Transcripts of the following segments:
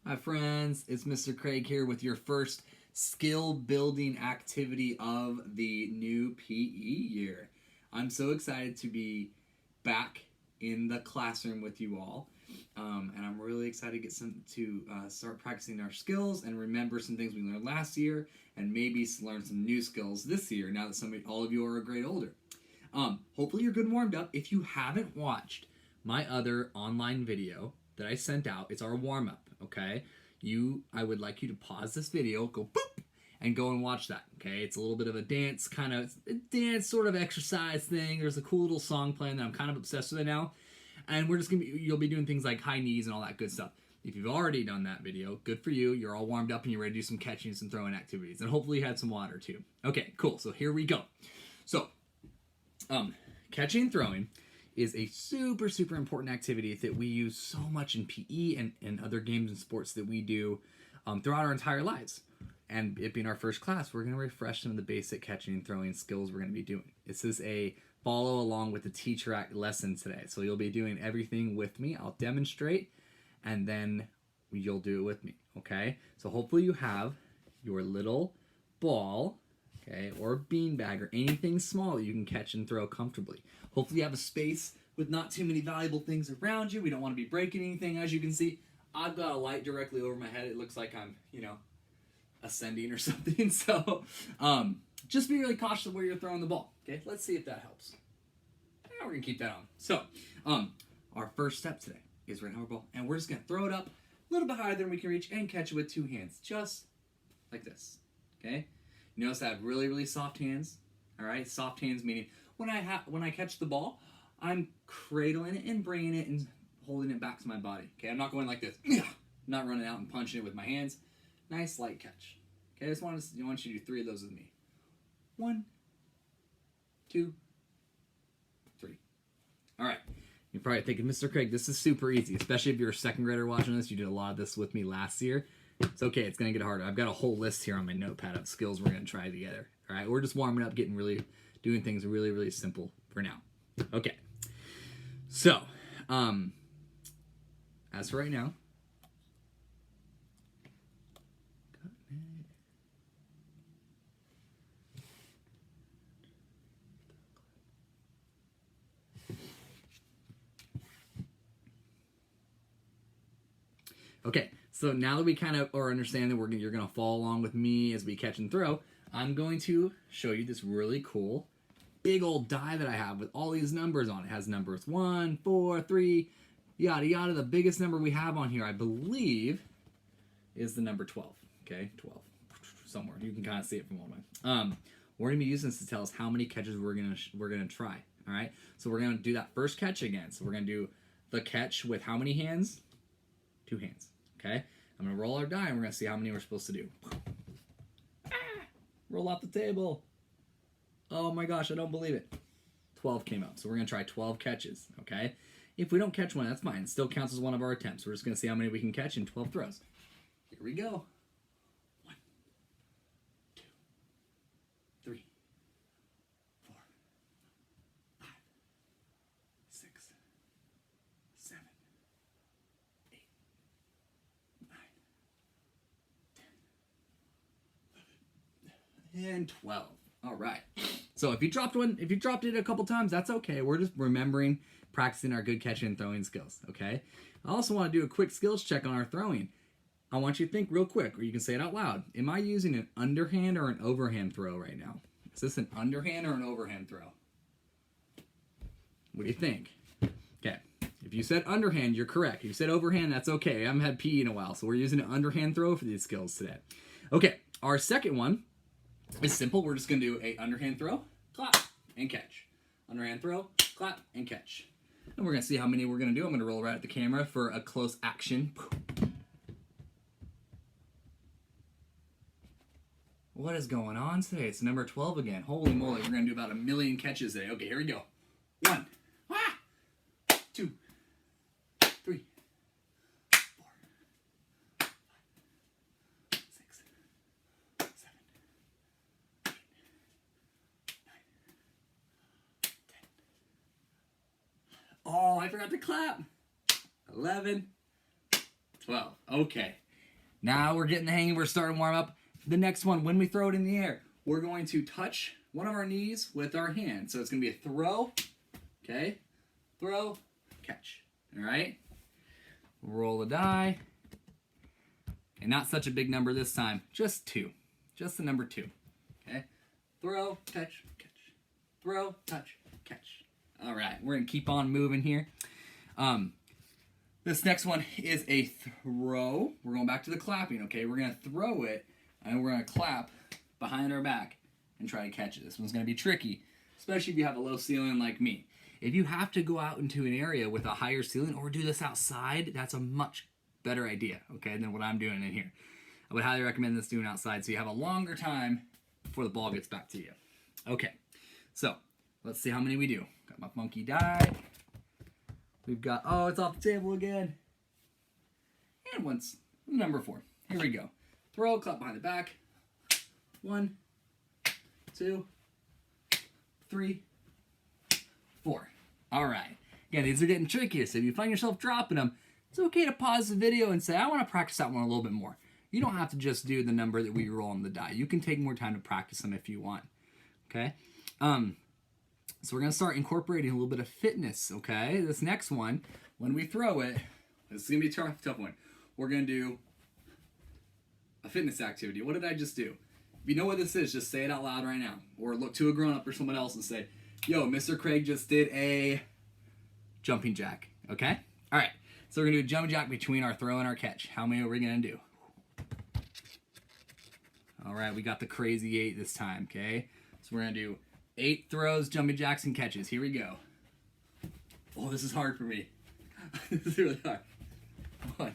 Hi friends, it's Mr. Craig here with your first skill building activity of the new PE year. I'm so excited to be back in the classroom with you all, and I'm really excited to start practicing our skills and remember some things we learned last year, and maybe learn some new skills this year now that all of you are a grade older. Hopefully you're good and warmed up. If you haven't watched my other online video that I sent out, it's our warm-up. Okay, I would like you to pause this video, go boop, and go and watch that. Okay, it's a little bit of a dance sort of exercise thing. There's a cool little song playing that I'm kind of obsessed with it now, and you'll be doing things like high knees and all that good stuff. If you've already done that video, good for you. You're all warmed up and you're ready to do some catching and some throwing activities, and hopefully you had some water too. Okay, cool. So here we go. So, catching and throwing is a super, super important activity that we use so much in PE and other games and sports that we do throughout our entire lives. And it being our first class, we're going to refresh some of the basic catching and throwing skills we're going to be doing. This is a follow along with the teacher act lesson today. So you'll be doing everything with me. I'll demonstrate, and then you'll do it with me, okay? So hopefully you have your little ball, okay, or beanbag or anything small that you can catch and throw comfortably. Hopefully you have a space with not too many valuable things around you. We don't want to be breaking anything. As you can see, I've got a light directly over my head. It looks like I'm, ascending or something. So just be really cautious of where you're throwing the ball, okay? Let's see if that helps. Yeah, we're going to keep that on. So our first step today is we're going to have our ball, and we're just going to throw it up a little bit higher than we can reach and catch it with two hands, just like this, okay? You notice I have really, really soft hands, all right? Soft hands meaning when I catch the ball, I'm cradling it and bringing it and holding it back to my body, okay? I'm not going like this. I'm not running out and punching it with my hands. Nice light catch, okay? I want you to do 3 of those with me. 1, 2, 3. All right. You're probably thinking, Mr. Craig, this is super easy, especially if you're a second grader watching this. You did a lot of this with me last year. It's okay. It's going to get harder. I've got a whole list here on my notepad of skills we're going to try together. All right. We're just warming up, doing things really, really simple for now. Okay. So, as for right now, okay, so now that we kind of understand that you're going to follow along with me as we catch and throw, I'm going to show you this really cool big old die that I have with all these numbers on it. It has numbers 1, 4, 3, yada yada. The biggest number we have on here, I believe, is the number 12. Okay, 12. Somewhere. You can kind of see it from all the way. We're going to be using this to tell us how many catches we're gonna try. All right, so we're going to do that first catch again. So we're going to do the catch with how many hands? 2 hands. Okay, I'm going to roll our die and we're going to see how many we're supposed to do. Roll off the table. Oh my gosh, I don't believe it. 12 came out. So we're going to try 12 catches, okay? If we don't catch one, that's fine. It still counts as one of our attempts. We're just going to see how many we can catch in 12 throws. Here we go. 1, 2, 3, 4, 5, 6, 7, 8, 9, 10, and 12. All right. So if you dropped it a couple times, that's okay. We're just remembering, practicing our good catching and throwing skills, okay? I also want to do a quick skills check on our throwing. I want you to think real quick, or you can say it out loud. Am I using an underhand or an overhand throw right now? Is this an underhand or an overhand throw? What do you think? Okay. If you said underhand, you're correct. If you said overhand, that's okay. I haven't had PE in a while, so we're using an underhand throw for these skills today. Okay. Our second one is simple. We're just going to do a underhand throw, clap, and catch. Underhand throw, clap, and catch. And we're going to see how many we're going to do. I'm going to roll right at the camera for a close action. What is going on today? It's number 12 again. Holy moly, we're going to do about 1 million catches today. Okay, here we go. 1, 2, 3, 4, 5, 6, 7, 8, 9, 10. Oh, I forgot to clap. 11, 12. Okay. Now we're getting the hang, we're starting to warm up. The next one, when we throw it in the air, we're going to touch one of our knees with our hand. So it's going to be a throw, okay? Throw, catch, all right? Roll the die. And not such a big number this time, just 2. Just the number 2, okay? Throw, touch, catch. Throw, touch, catch. All right, we're going to keep on moving here. This next one is a throw. We're going back to the clapping, okay? We're going to throw it, and we're going to clap behind our back and try to catch it. This one's going to be tricky, especially if you have a low ceiling like me. If you have to go out into an area with a higher ceiling or do this outside, that's a much better idea, okay, than what I'm doing in here. I would highly recommend this doing outside so you have a longer time before the ball gets back to you. Okay, so let's see how many we do. Got my funky die. We've got, oh, it's off the table again. And once, number 4. Here we go. Throw, clap behind the back. 1, 2, 3, 4. All right. Again, these are getting trickier, so if you find yourself dropping them, it's okay to pause the video and say, I want to practice that one a little bit more. You don't have to just do the number that we roll on the die. You can take more time to practice them if you want. Okay? So we're going to start incorporating a little bit of fitness, okay? This next one, when we throw it, this is going to be a tough one. We're going to do a fitness activity. What did I just do? If you know what this is, just say it out loud right now. Or look to a grown-up or someone else and say, yo, Mr. Craig just did a jumping jack, okay? All right, so we're going to do a jumping jack between our throw and our catch. How many are we going to do? All right, we got the crazy 8 this time, okay? So we're going to do 8 throws, jumping jacks, and catches. Here we go. Oh, this is hard for me. This is really hard. 1,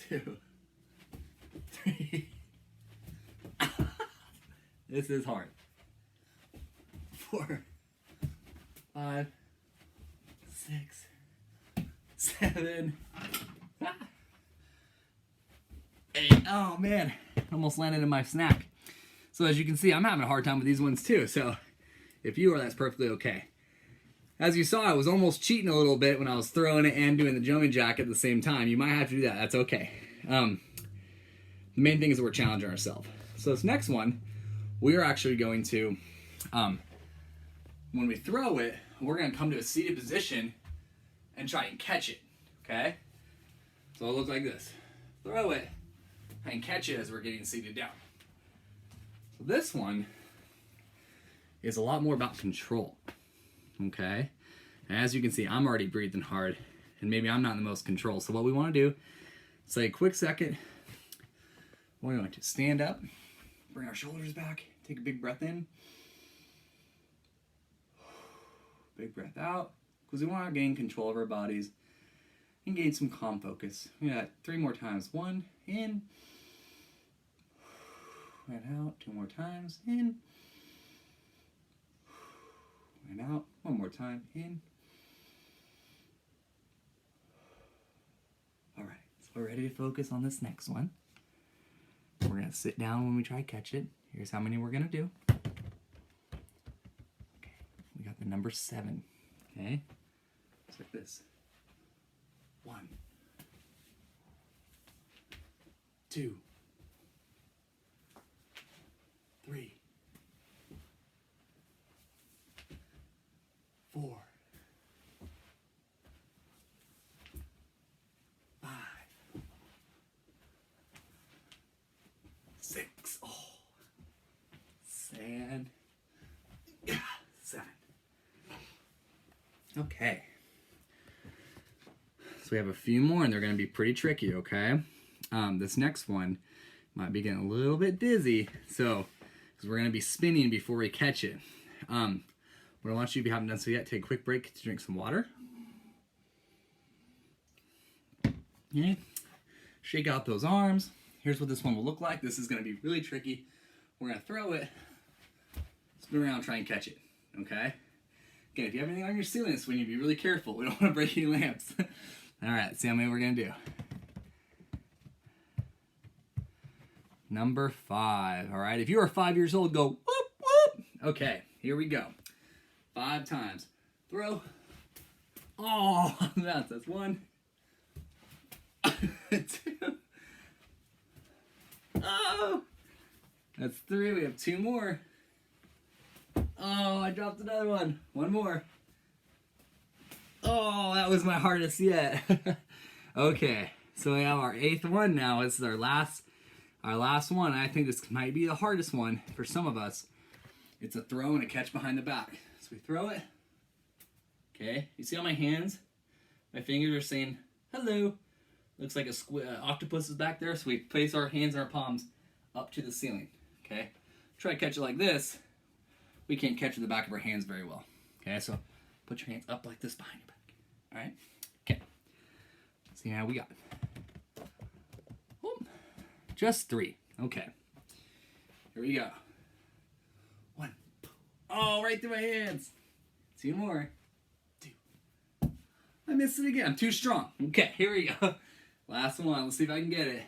2, 3. This is hard. 4, 5, 6, 7, 8. Oh man, almost landed in my snack. So as you can see, I'm having a hard time with these ones too. So if you are, that's perfectly okay. As you saw, I was almost cheating a little bit when I was throwing it and doing the jumping jack at the same time. You might have to do that. That's okay. The main thing is that we're challenging ourselves. So this next one, we are actually going to, when we throw it, we're going to come to a seated position and try and catch it. Okay? So it'll look like this. Throw it and catch it as we're getting seated down. So this one is a lot more about control, okay? And as you can see, I'm already breathing hard, and maybe I'm not in the most control. So what we want to do is take a quick second. We're going to stand up, bring our shoulders back, take a big breath in, big breath out, because we want to gain control of our bodies and gain some calm focus. We got 3 more times. 1, in. And out. 2 more times. In. And out. 1 more time. In. Alright, so we're ready to focus on this next one. We're going to sit down when we try to catch it. Here's how many we're going to do. Okay, we got the number 7. Okay, it's like this. 1, 2, 3, 4, 5, 6. Oh, and 7. Okay. So we have a few more, and they're going to be pretty tricky, okay? This next one might be getting a little bit dizzy, so because we're going to be spinning before we catch it. What I want you, if you haven't done so yet, take a quick break to drink some water. Okay. Shake out those arms. Here's what this one will look like. This is going to be really tricky. We're going to throw it, spin around, try and catch it, okay? Again, if you have anything on your ceiling this one, you be really careful. We don't want to break any lamps. All right, let's see how many we're going to do. Number 5. All right, if you are 5 years old, go whoop, whoop. Okay, here we go. 5 times. Throw. Oh, that's 1, 2, Oh, that's 3. We have 2 more. Oh, I dropped another one. 1 more. Oh, that was my hardest yet. Okay, so we have our 8th one now. This is our last one. I think this might be the hardest one for some of us. It's a throw and a catch behind the back. So we throw it. Okay, you see all my hands? My fingers are saying hello. Looks like a octopus is back there. So we place our hands and our palms up to the ceiling. Okay, try to catch it like this. We can't catch with the back of our hands very well. Okay, so put your hands up like this behind your back. All right. Okay. See how we got. Whoop. Just 3. Okay. Here we go. 1. Oh, right through my hands. 2 more. 2. I missed it again. I'm too strong. Okay, here we go. Last one. Let's see if I can get it.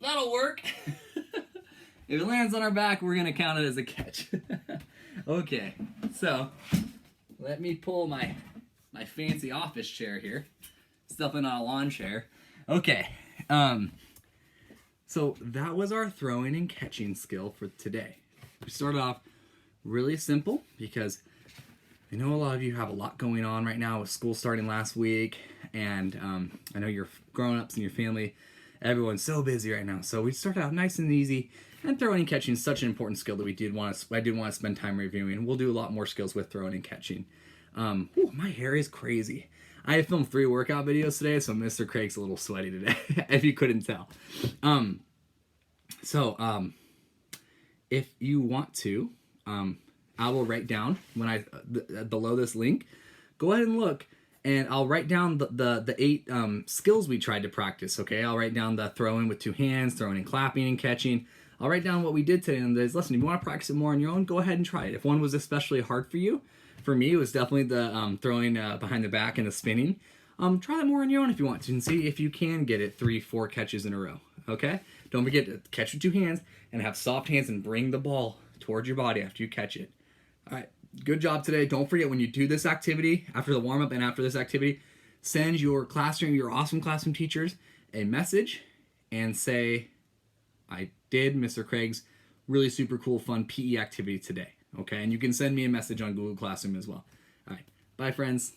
That'll work. If it lands on our back, we're going to count it as a catch. Okay, so let me pull my fancy office chair here. Stuffing on a lawn chair. Okay, so that was our throwing and catching skill for today. We started off really simple because I know a lot of you have a lot going on right now with school starting last week, and I know your grown-ups and your family, everyone's so busy right now. So we started out nice and easy, and throwing and catching is such an important skill that I did want to spend time reviewing. We'll do a lot more skills with throwing and catching. My hair is crazy. I filmed 3 workout videos today, so Mr. Craig's a little sweaty today, if you couldn't tell. If you want to, I will write down when below this link. Go ahead and look, and I'll write down the 8 skills we tried to practice. Okay, I'll write down the throwing with 2 hands, throwing and clapping and catching. I'll write down what we did today in today's lesson. If you want to practice it more on your own, go ahead and try it. If one was especially hard for you, for me, it was definitely the throwing behind the back and the spinning. Try that more on your own if you want to, and see if you can get it 3-4 catches in a row. Okay? Don't forget to catch with 2 hands and have soft hands and bring the ball towards your body after you catch it. All right. Good job today. Don't forget, when you do this activity, after the warm-up and after this activity, send your classroom, your awesome classroom teachers, a message and say, I did Mr. Craig's really super cool, fun PE activity today. Okay? And you can send me a message on Google Classroom as well. All right. Bye, friends.